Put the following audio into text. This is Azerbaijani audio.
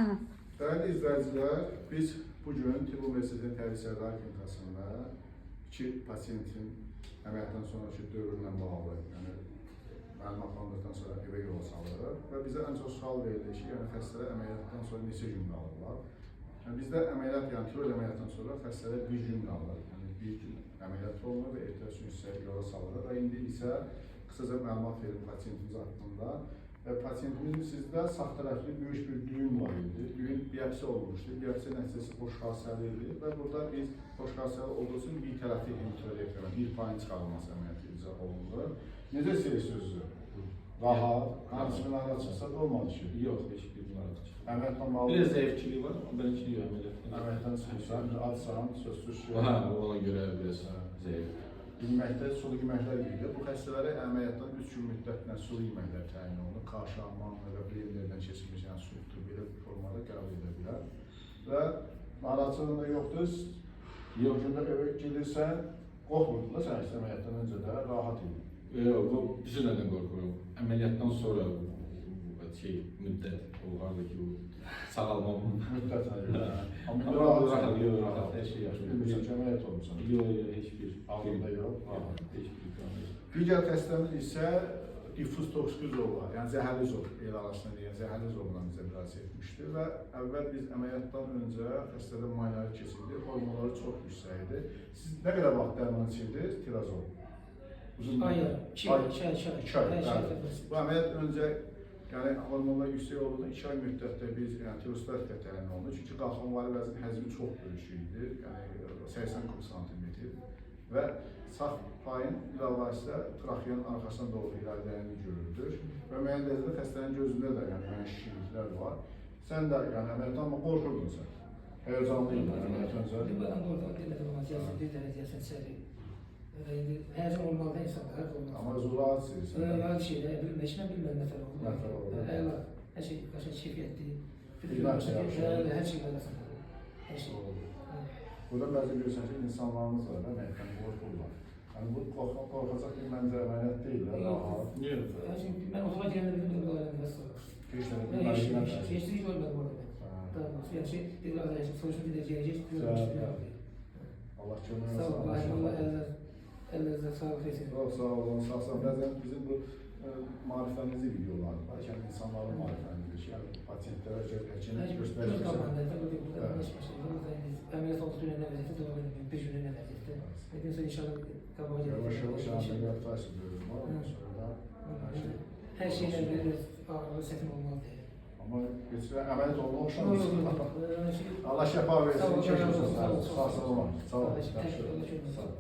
Değerli izleyiciler, biz bugün Tibb Üniversitesi Təhsil Sərdahi Klinikasında 2 pasiyentin əməliyyatdan sonraki dövrünlə bağlı, yəni məlumatlandırdıqdan sonra evə yola salırıq və bizə ən çox sual verilir ki, yəni xəstələr əməliyyatdan sonra neçə gün qalırlar? Yəni bizdə əməliyyat, yəni kirurji əməliyyatdan sonra xəstələr 1 gün qalır. Yəni 1 gün əməliyyat olunur və ertəsi gün isə yola salırıq və indi isə qısaca məlumat verim pasiyentimiz haqqında. Pasiyentimizin sizdə sağ tərəfli böyük bir düyün var idi. Düyün biyopsiya olmuşdu. Biyopsiya nəticəsi boş xassəli idi və burada biz boş xassəli olduğu üçün bir tərəfli hematorektomi, bir payın çıxarılması əməliyyatı icra olunur. Necə sözü? Rahat, hansı nara çıxsa da olmadı ki? Yox, heç bir nara çıxmır. Əməliyyatdan bağlı. Biraz zəifçiliyi var, amma ben hiç yok əməliyyatdan. Əməliyyatdan çıxırsan, adsan, sözsüz ki. Ona görə biraz zəif. Yeməkdə sulu yeməklər yeyilir. Bu xəstələrə əməliyyatdan 3 gün müddətinə sulu yeməklər təyin olunur. Kaşa, manna və blenderdən keçirilmiş, yəni suluqdur, belə formada qəbul edə bilər. Və narahatçılığın da yoxdur. Yoxcunda evə gedirsən, qorxmurdun da sən əməliyyatdan öncə də rahat idi. Yox, bizim nədən qorxurum? Əməliyyatdan sonra müddət olardı ki, sağalma müddətinə görə. Amma rahat, hər şey yaxşı. Bilmirsən ki, əməliyyat olmuşsan. Yox, heç bir ağrında yox. Heç bir problem. Digər xəstəmiz isə diffuz toksikozovla, yəni zəhərli zov el arasında deyən zəhərli zovla bizə müraciət etmişdi və əvvəl biz əməliyyatdan öncə xəstədə müayinələri keçirdik, hormonları çox yüksək idi. Siz nə qədər vaxt dərman içirdiniz tirazol? Ay, 2 ay. Bu əməliyyat öncə yəni hormonlar yüksək olduğunda 2 ay müddətdə biz yəni tirostatika təyin olundu. Çünki qalxanvari vəzin həzmi çox böyük idi, yəni 80-40 sm və sağ payın ilavəsilə traxeyanın arxasına doğru irəliləyəni görürdük və müəyyən dərəcədə xəstənin gözündə də yəni müəyyən şişirliklər var. Sən də yəni əməliyyatdan amma qorxurdun sən. Həyəcanlıydın əməliyyat öncə. Ben qorxuram, demədim, amma bir dərəcəsən içəri. Həyəcan olmalıda insanlar olmaz. Amma zulaat istəyirsən. Rahat şeylə, bilməklə bilməm nətər oldu. Nətər oldu. Hər şey qaşa keyfiyyətli. Hər şey yaxşı. Hər şey qarasında. Hər şey oldu. Burada bəzi görürsən ki, insanlarımız var da, əməliyyatdan qorxurlar. Yəni bu qorxacaq bir məncə əməliyyat deyil, rahat. Niyə? Ben otağa girəndə bildim bu ailəndə və sonra. Heç şey görmədim orada. Daha doğrusu, yəni şey, bir arkadaşım sonuçta bir də gələcək. Allah kömək Sağ olun, Allah olsun. əllərinizə sağlıq etsin. Çox sağ olun, sağ olun. Bəzən bizim bu marifənizi videoları var, yəni insanların marifənizi, yəni pasiyentlərə həkimlik göstərirsən. Əməliyyat oldu dünən nə vəziyyətdə, devam edin, 5 günə nə vəziyyətdə. Neden sonra inşallah qabağa gelir. Yavaş-yavaş əməliyyat taşı bölüm var, ondan sonra da hər şeylə veririz, ağırlı çətin olmaz deyə. amma geçirən əməliyyat olma oxşamır. Allah şəfa versin, Sağ olun, sağ olun. Sağ olun. sağ olun.